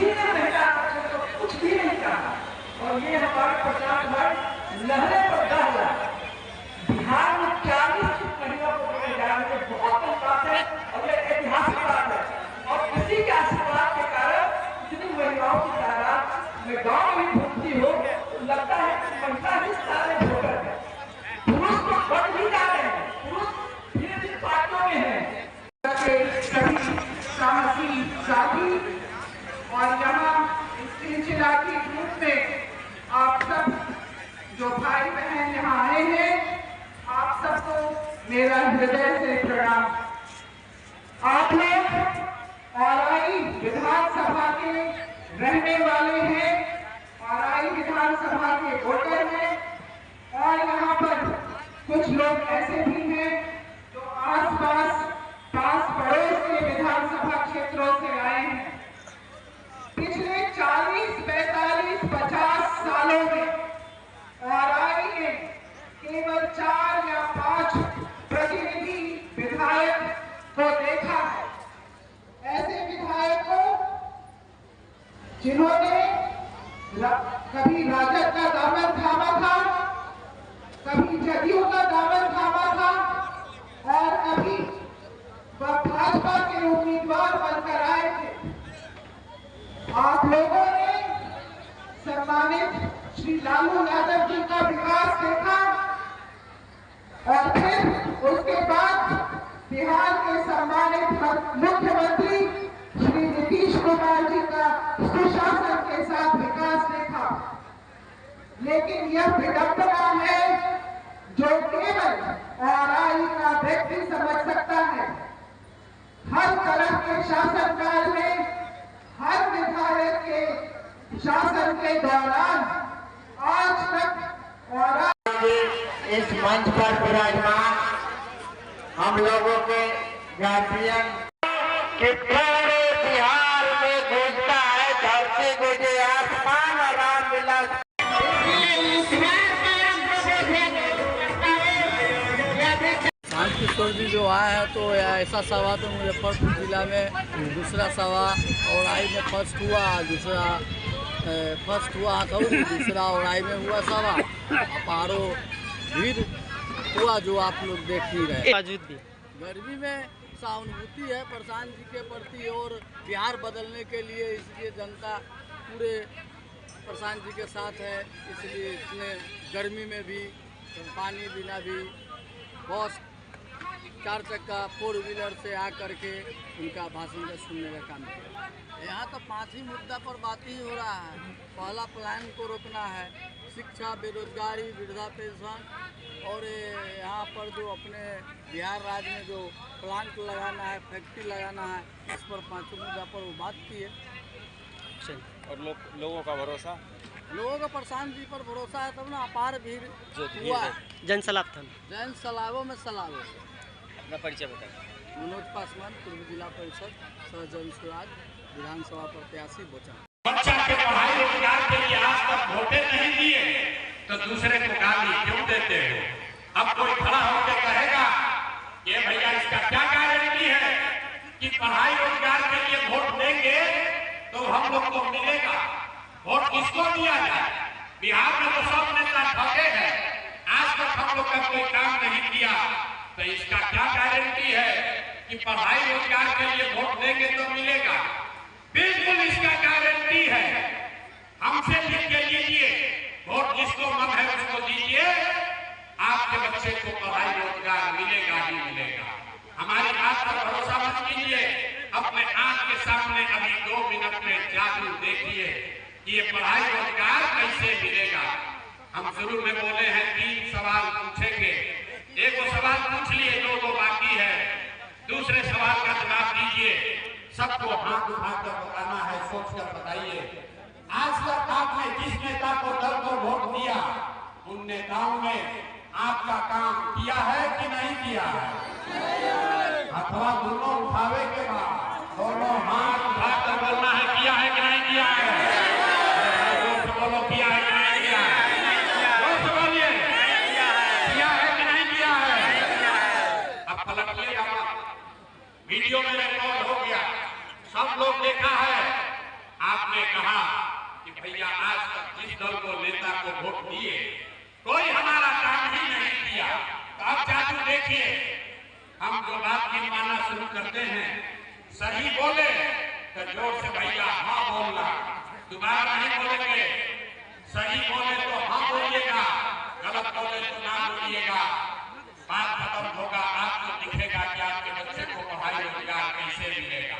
किसी ने महिला तो कुछ भी नहीं कहा। और ये हमारे प्रचार भाई लहरे पर दहला बिहार में 40 महिला को पकड़े जाने में बहुत बड़ी बात है और ये ऐतिहासिक बात है। और इसी के आशीर्वाद के कारण इतनी महिलाओं की तादाद में गाँव में घूमती हो तो लगता है कि महिला ही सारे वोटर है। पुरुष तो बढ़ भी जा रहे हैं, पुरुष धीरे धीरे पार्टियों में है। सभी साहसी साथी और यहाँ इनकलाबी ग्रुप में आप सब जो भाई बहन यहाँ आए हैं, आप सबको मेरा हृदय से प्रणाम। आप लोग औराई विधानसभा के रहने वाले हैं, औराई विधानसभा के वोटर हैं और यहाँ पर कुछ लोग ऐसे भी हैं जो आसपास पास पड़ोस के विधानसभा क्षेत्रों से आए हैं। पिछले 40, 45, 50 सालों में औराई में केवल 4 या 5 प्रतिनिधि विधायक को देखा है। ऐसे विधायकों जिन्होंने कभी राजद का दामन थामा था, कभी जदयू का दामन थामा था और कभी भाजपा के उम्मीदवार बनकर आए थे। आप लोगों ने सम्मानित श्री लालू यादव जी का विकास देखा और फिर उसके बाद बिहार के सम्मानित मुख्यमंत्री श्री नीतीश कुमार जी का सुशासन के साथ विकास देखा। लेकिन यह विडंबना है जो केवल औराई का व्यक्ति समझ सकता है। हर तरह के शासनकाल में हर विधायक के शासन के दौरान आज तक औराई इस मंच पर विराजमान हम लोगों के गार्जियन कि पूरे बिहार में गूंजता है, धरती गूंजे आसमान और राम विलास। किशोर जी जो आए हैं तो ऐसा सभा तो मुजफ्फरपुर जिला में दूसरा सभा औराई में फर्स्ट हुआ, दूसरा फर्स्ट हुआ हथौड़ी, दूसरा औराई में हुआ सभा। अपारो भीड़ हुआ जो आप लोग देख ही रहे। गर्मी में सहानुभूति है प्रशांत जी के प्रति और बिहार बदलने के लिए, इसलिए जनता पूरे प्रशांत जी के साथ है। इसलिए इतने गर्मी में भी पानी बिना भी बस 4 चक्का 4 व्हीलर से आकर के उनका भाषण का सुनने का काम किया। यहाँ तो 5 ही मुद्दा पर बात ही हो रहा है। पहला प्लान को रोकना है, शिक्षा, बेरोजगारी, वृद्धा पेंशन और यहाँ पर जो अपने बिहार राज्य में जो प्लांट लगाना है, फैक्ट्री लगाना है, इस पर 5 मुद्दा पर वो बात की है। और लोगों का भरोसा, लोगों का प्रशांत जी पर भरोसा है तब ना अपार भीड़ हुआ। जन सलाब था, जैन सलावों में सलावो। अपना परिचय बताएं। मनोज पासवान, पूर्व जिला परिषद सह जन स्वराज विधानसभा प्रत्याशी बोचा। बच्चा के पढ़ाई रोजगार के लिए आज तक वोटे नहीं दिए तो दूसरे को गाली क्यों देते हो? अब कोई खड़ा होकर कहेगा ये भैया इसका क्या गारंटी है कि पढ़ाई रोजगार के लिए वोट देंगे तो हम लोग को मिलेगा? वोट किसको दिया जाए? बिहार में तो सब नेता ठगे हैं, आज तक हम लोग का कोई काम नहीं किया, तो इसका क्या गारंटी है कि पढ़ाई रोजगार के लिए वोट देंगे तो मिलेगा? बिल्कुल इसका गारंटी है। हमसे लिख के लीजिए, वोट जिसको मन है उसको दीजिए, आपके बच्चे को पढ़ाई रोजगार मिलेगा ही मिलेगा। हमारी बात पर भरोसा मत कीजिए, अपने आंख के सामने अभी 2 मिनट में जादू देखिए कि ये पढ़ाई रोजगार कैसे मिलेगा। हम शुरू में बोले हैं 3 सवाल पूछेंगे, एक सवाल पूछ लिए, 2 बाकी है। दूसरे सवाल का जवाब दीजिए, सबको हाथ उठाकर बताना है, सोचकर बताइए। आज तक आपने जिस नेता को दल को वोट दिया, उन नेताओं ने आपका काम किया है कि नहीं किया है? अथवा दोनों उठावे के बाद दोनों हाथ उठाकर बोलना है किया है कि नहीं किया है? बोलो किया है कि नहीं किया है? बोलिए किया है कि नहीं किया है? अब पलटिएगा मत, वीडियो में रिकॉर्ड हो गया, सब लोग भैया आज तक जिस दल को नेता को वोट दिए कोई हमारा काम ही नहीं किया। तो अब चाचू देखिए, हम जो बात की मानना शुरू करते हैं, सही बोले तो जोर से भैया हाँ बोलना, दोबारा नहीं बोलेंगे। सही बोले तो हाँ बोलिएगा, गलत बोले तो ना बोलिएगा। बात खत्म होगा, आपको दिखेगा कि आपके बच्चे को पढ़ाई रोजगार कैसे मिलेगा।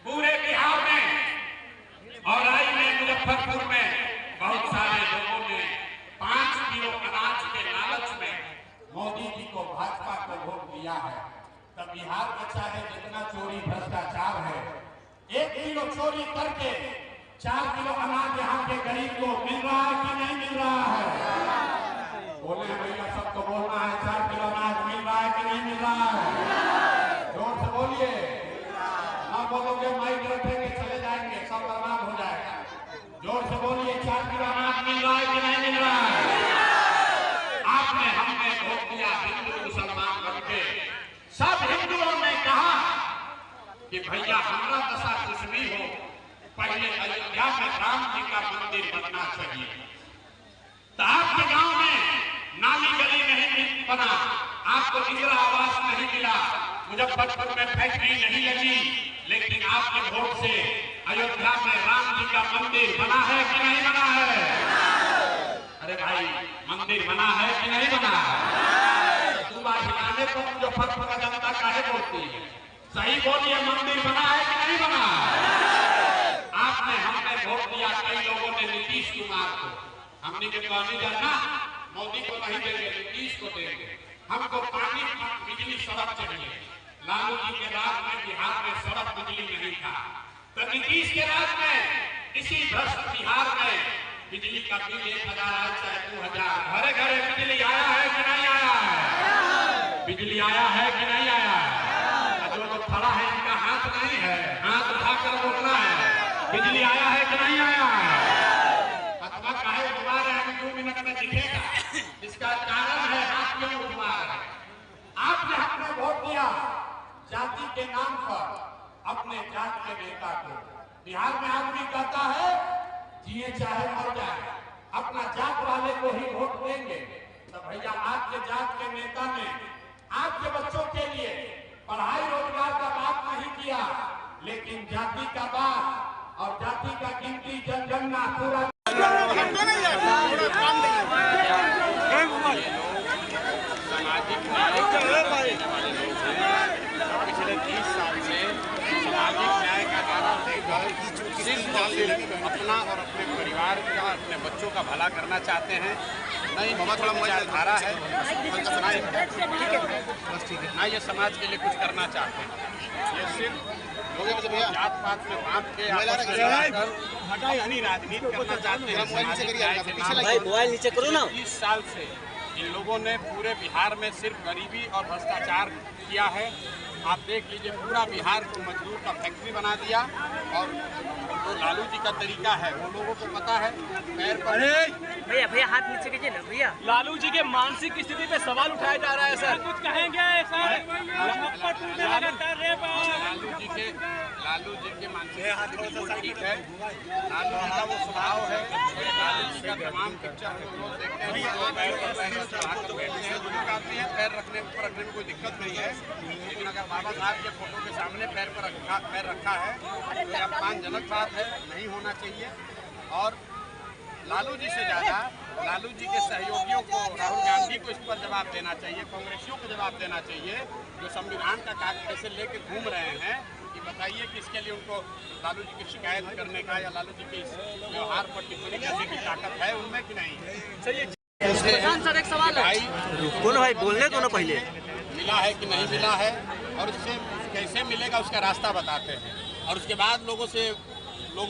पूरे बिहार में और आई में मुजफ्फरपुर में बहुत सारे लोगों ने 5 किलो अनाज के लालच में मोदी जी को, भाजपा को वोट दिया है। तब बिहार में चाहे जितना चोरी भ्रष्टाचार है, 1 किलो चोरी करके 4 किलो अनाज यहाँ के गरीब को मिल रहा है कि नहीं मिल रहा है? बोले भैया, सबको बोलना है, 4 किलो अनाज मिल रहा है कि नहीं मिल रहा है? जोर से बोलिए, ना बोलोगे माइक रखेंगे चले जाएंगे, सब बर्बाद हो जाएगा। जोर से बोलिए, 4 किलो अनाज मिल रहा है कि नहीं मिल रहा है? आपने हमने वोट दिया हिंदू मुसलमान बनके, सब हिंदुओं ने कहा कि भैया हमारा दशा कुछ भी हो, पहले अयोध्या में राम जी का मंदिर बनना चाहिए। तो आपके गांव में नाली गली नहीं बना, आपको इंदिरा आवास नहीं मिला, मुजफ्फरपुर में फैक्ट्री नहीं लगी, लेकिन आपके वोट से अयोध्या में राम जी का मंदिर बना है कि नहीं बना है? अरे भाई, मंदिर बना है कि नहीं बना है? दूल्हा हिलाने पर मुजफ्फरपुर का जनता काहे बोलती है? सही बोलिए, मंदिर बना है कि नहीं बना? आपने हमने वोट दिया, कई लोगों ने नीतीश कुमार को, हमने के कहने जाना मोदी को नहीं देंगे, नीतीश को देंगे। हमको पानी, बिजली, सड़क चाहिए। लालू जी के राज में बिहार में सड़क बिजली नहीं था, तो नीतीश के राज में इसी भ्रष्ट बिहार में बिजली का बिल 1000 आया चाहे 2000, घरे घरे बिजली आया है कि नहीं आया है? बिजली आया है कि नहीं आया है? जो लोग खड़ा है इनका हाथ नहीं है, हाथ उठाकर बोलना है, बिजली आया है कि नहीं आया है? अथवा काहे उठवा रहे हैं, 2 मिनट में दिखेगा। इसका कारण है हाथ क्यों उठवा रहे हैं। आपने हमने वोट दिया जाति के नाम पर अपने जात के नेता को। बिहार में आदमी कहता है जिए चाहे मर जाए, अपना जात वाले को ही वोट देंगे। तो भैया आपके जात के नेता ने आपके बच्चों के लिए पढ़ाई रोजगार का बात नहीं किया, लेकिन जाति का बात और जाति का गिनती जनगणना पूरा पिछले 30 साल से सामाजिक न्याय का नारा देकर सिर्फ अपना और अपने परिवार का, अपने बच्चों का भला करना चाहते हैं। नहीं थोड़ा विचारधारा है, ना ये समाज के लिए कुछ करना चाहते हैं। ये सिर्फ जात पात में बांट के राजनीति करना चाहते हैं। मोबाइल नीचे करो ना। 30 साल से इन लोगों ने पूरे बिहार में सिर्फ गरीबी और भ्रष्टाचार किया है। आप देख लीजिए, पूरा बिहार को मजदूर का फैक्ट्री बना दिया। और जो लालू जी का तरीका है वो लोगों को पता है। पैर पर भैया हाथ नीचे कीजिए ना भैया। लालू जी के मानसिक स्थिति पे सवाल उठाया जा रहा है सर, कुछ कहेंगे सर? लालू जी के मानसिक ठीक है। लालू जी का वो स्वभाव है, लालू जी का तमाम पिक्चर हम लोग देखते हैं, पैर पर बैठते हैं, पैर रखने में कोई दिक्कत नहीं है। लेकिन अगर बाबा साहब के फोटो के सामने पैर रखा है तो यह अपमानजनक बात है, नहीं होना चाहिए। और लालू जी से ज़्यादा लालू जी के सहयोगियों को, राहुल गांधी को इस पर जवाब देना चाहिए, कांग्रेसियों को जवाब देना चाहिए, जो संविधान का कागज ऐसे लेके घूम रहे हैं। कि बताइए कि इसके लिए उनको लालू जी की शिकायत करने का या लालू जी के इस व्यवहार पर टिप्पणी करने की ताकत है उनमें कि नहीं? सर एक सवाल है, बोलो भाई, बोलने दो ना पहले। मिला है कि नहीं मिला है और इससे कैसे मिलेगा उसका रास्ता बताते हैं। और उसके बाद लोगों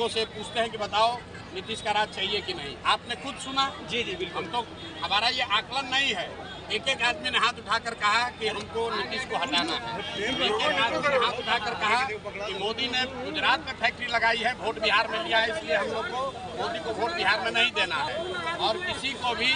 से पूछते हैं कि बताओ नीतीश का राज चाहिए कि नहीं। आपने खुद सुना। जी बिल्कुल। हम तो, हमारा ये आकलन नहीं है। एक आदमी ने हाथ उठाकर कहा कि हमको नीतीश को हटाना है। एक आदमी ने हाथ उठाकर कहा कि मोदी ने गुजरात में फैक्ट्री लगाई है, वोट बिहार में लिया है, इसलिए हम लोग को मोदी को वोट बिहार में नहीं देना है। और किसी को भी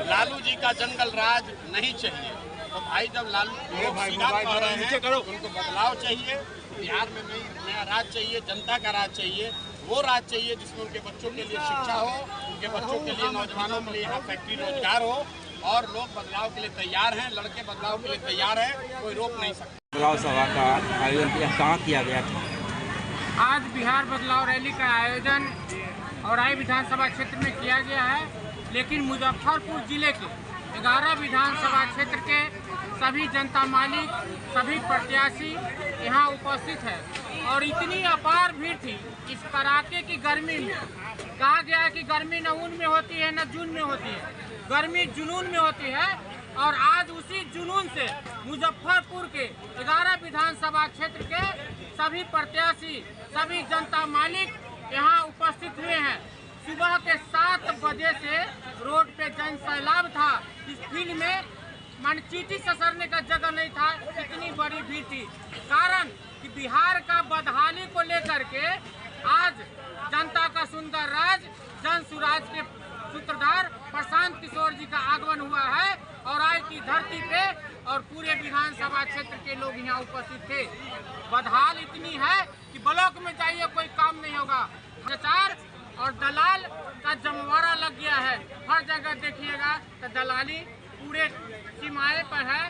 लालू जी का जंगल राज नहीं चाहिए। तो भाई जब लालू लोग सीधा कह रहे हैं उनको बदलाव चाहिए, बिहार में नया राज चाहिए, जनता का राज चाहिए, वो राज्य चाहिए जिसमें उनके बच्चों के लिए शिक्षा हो, उनके बच्चों के लिए, नौजवानों के लिए यहाँ फैक्ट्री रोजगार हो, और लोग बदलाव के लिए तैयार हैं, लड़के बदलाव के लिए तैयार हैं, कोई रोक नहीं सकता। बदलाव सभा का आयोजन कहाँ किया गया था? आज बिहार बदलाव रैली का आयोजन औराई विधानसभा क्षेत्र में किया गया है, लेकिन मुजफ्फरपुर जिले के 11 विधानसभा क्षेत्र के सभी जनता मालिक, सभी प्रत्याशी यहाँ उपस्थित है और इतनी अपार भीड़ थी इस कड़ाके की गर्मी में। कहा गया है कि गर्मी न ऊन में होती है न जून में होती है, गर्मी जुनून में होती है। और आज उसी जुनून से मुजफ्फरपुर के 11 विधानसभा क्षेत्र के सभी प्रत्याशी, सभी जनता मालिक यहाँ उपस्थित हुए हैं। सुबह के 7 बजे से रोड पे जन सैलाब था। इस फील्ड में मान चीटी ससरने का जगह नहीं था, इतनी बड़ी भीड़ थी। कारण कि बिहार का बदहाली को लेकर के आज जनता का सुंदर राज, जन सुराज के सूत्रधार प्रशांत किशोर जी का आगमन हुआ है और आज की धरती पे, और पूरे विधानसभा क्षेत्र के लोग यहाँ उपस्थित थे। बदहाल इतनी है कि ब्लॉक में जाइए कोई काम नहीं होगा, भ्रष्टाचार और दलाल का जमवारा लग गया है। हर जगह देखिएगा तो दलाली पूरे सीमाएं पर है,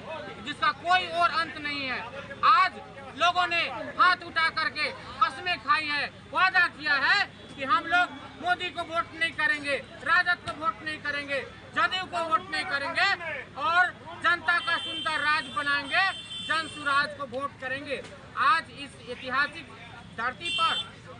जिसका कोई और अंत नहीं है। आज लोगों ने हाथ उठा करके कसमें खाई है, वादा किया है कि हम लोग मोदी को वोट नहीं करेंगे, राजद को वोट नहीं करेंगे, जदयू को वोट नहीं करेंगे और जनता का सुंदर राज बनाएंगे, जन सुराज को वोट करेंगे। आज इस ऐतिहासिक धरती पर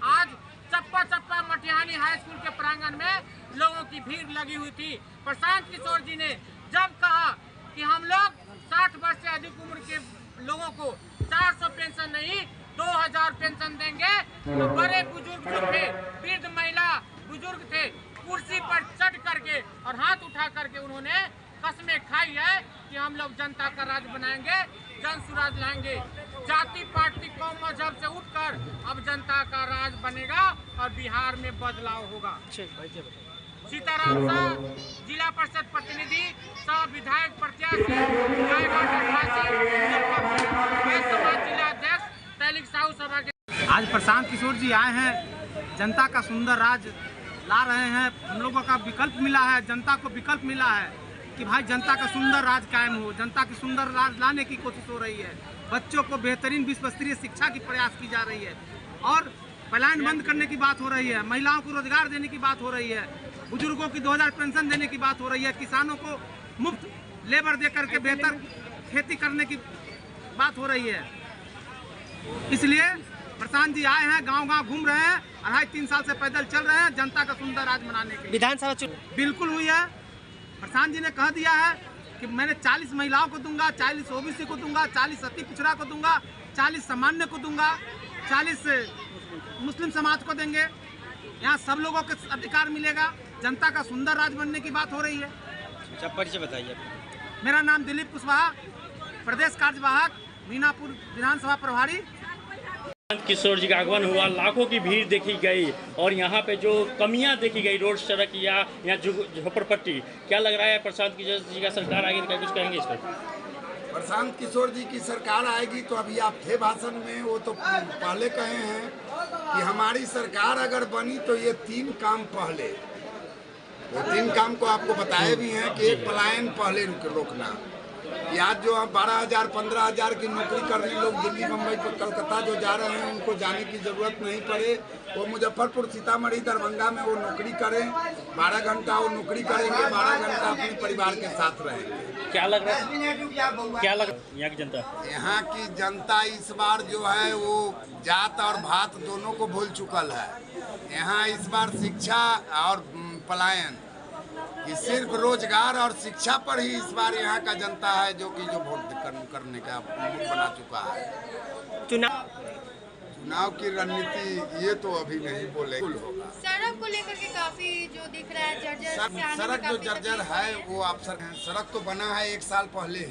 आज चप्पा चप्पा मटिहानी हाई स्कूल के प्रांगण में लोगों की भीड़ लगी हुई थी। प्रशांत किशोर जी ने जब कहा कि हम लोग 60 वर्ष से अधिक उम्र के लोगों को 400 पेंशन नहीं 2000 पेंशन देंगे, तो बड़े बुजुर्ग जो थे, वृद्ध महिला बुजुर्ग थे, कुर्सी पर चढ़ करके और हाथ उठा करके उन्होंने कसमें खाई है कि हम लोग जनता का राज बनाएंगे, जन सुराज लाएंगे। जाति पार्टी कौम मजहब से उठकर अब जनता का राज बनेगा और बिहार में बदलाव होगा। सीताराम शाह, जिला परिषद प्रतिनिधि, सह विधायक प्रत्याशी, जिला अध्यक्ष तैलिक साहू सभा के। आज प्रशांत किशोर जी आए हैं, जनता का सुंदर राज ला रहे हैं। हम लोगों का विकल्प मिला है, जनता को विकल्प मिला है कि भाई जनता का सुंदर राज कायम हो, जनता की सुंदर राज लाने की कोशिश हो रही है। बच्चों को बेहतरीन विश्व स्तरीय शिक्षा की प्रयास की जा रही है और पलायन बंद करने की बात हो रही है, महिलाओं को रोजगार देने की बात हो रही है, बुजुर्गों की 2000 पेंशन देने की बात हो रही है, किसानों को मुफ्त लेबर दे करके बेहतर खेती करने की बात हो रही है। इसलिए प्रशांत जी आए हैं, गांव-गांव घूम रहे हैं, 2.5-3 साल से पैदल चल रहे हैं जनता का सुंदर राज बनाने के लिए। विधानसभा बिल्कुल हुई है। प्रशांत जी ने कह दिया है कि मैंने 40 महिलाओं को दूंगा, 40 ओबीसी को दूंगा, 40 अति पिछड़ा को दूंगा, 40 सामान्य को दूंगा, 40 मुस्लिम समाज को देंगे। यहाँ सब लोगों को अधिकार मिलेगा, जनता का सुंदर राज बनने की बात हो रही है। अच्छा, परिचय बताइए। मेरा नाम दिलीप कुशवाहा, प्रदेश कार्यवाहक, मीनापुर विधानसभा प्रभारी। किशोर जी का आगमन हुआ, लाखों की भीड़ देखी गई और यहाँ पे जो कमियां देखी गई रोड सड़क या यहाँ झोपड़पट्टी, क्या लग रहा है प्रशांत किशोर जी का सरकार आएगी तो कुछ कहेंगे इस पर? प्रशांत किशोर जी की सरकार आएगी तो अभी आप थे भाषण में, वो तो पहले कहे हैं कि हमारी सरकार अगर बनी तो ये 3 काम पहले, वो 3 काम को आपको बताए भी हैं कि एक पलायन पहले रोकना। आज जो 12,000 15,000 की नौकरी करने लोग दिल्ली, मुंबई, कलकत्ता जो जा रहे हैं उनको जाने की जरूरत नहीं पड़े, वो मुजफ्फरपुर, सीतामढ़ी, दरभंगा में वो नौकरी करें, 12 घंटा वो नौकरी करेंगे, 12 घंटा अपने परिवार के साथ रहेंगे। क्या लग रहा है, क्या लग यहाँ की जनता? यहाँ की जनता इस बार जो है वो जात और भात दोनों को भूल चुकल है। यहाँ इस बार शिक्षा और पलायन, ये सिर्फ रोजगार और शिक्षा पर ही इस बार यहाँ का जनता है जो वोट करने का मूड बना चुका है। चुनाव की रणनीति ये तो अभी नहीं बोले होगा। सड़क को लेकर के काफी जो दिख रहा है जर्जर, सड़क जो जर्जर है वो आप सड़क तो बना है 1 साल पहले ही,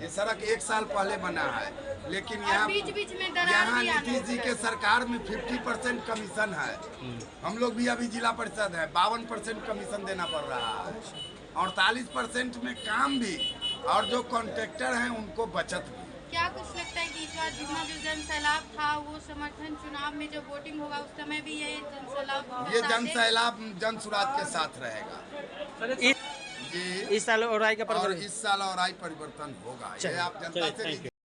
ये सड़क 1 साल पहले बना है, लेकिन यहाँ नीतीश जी के सरकार में 50% कमीशन है। हम लोग भी अभी जिला परिषद है, 52% कमीशन देना पड़ रहा है, 48% में काम भी, और जो कॉन्ट्रैक्टर हैं उनको बचत भी। क्या कुछ लगता है कि इस बार जितना जो जन सैलाब था वो समर्थन चुनाव में जब वोटिंग होगा उस समय भी ये जन सैलाब ये जन सैलाब जन सुराज के साथ रहेगा जी। इस साल और इस साल और परिवर्तन होगा, ये आप जनता से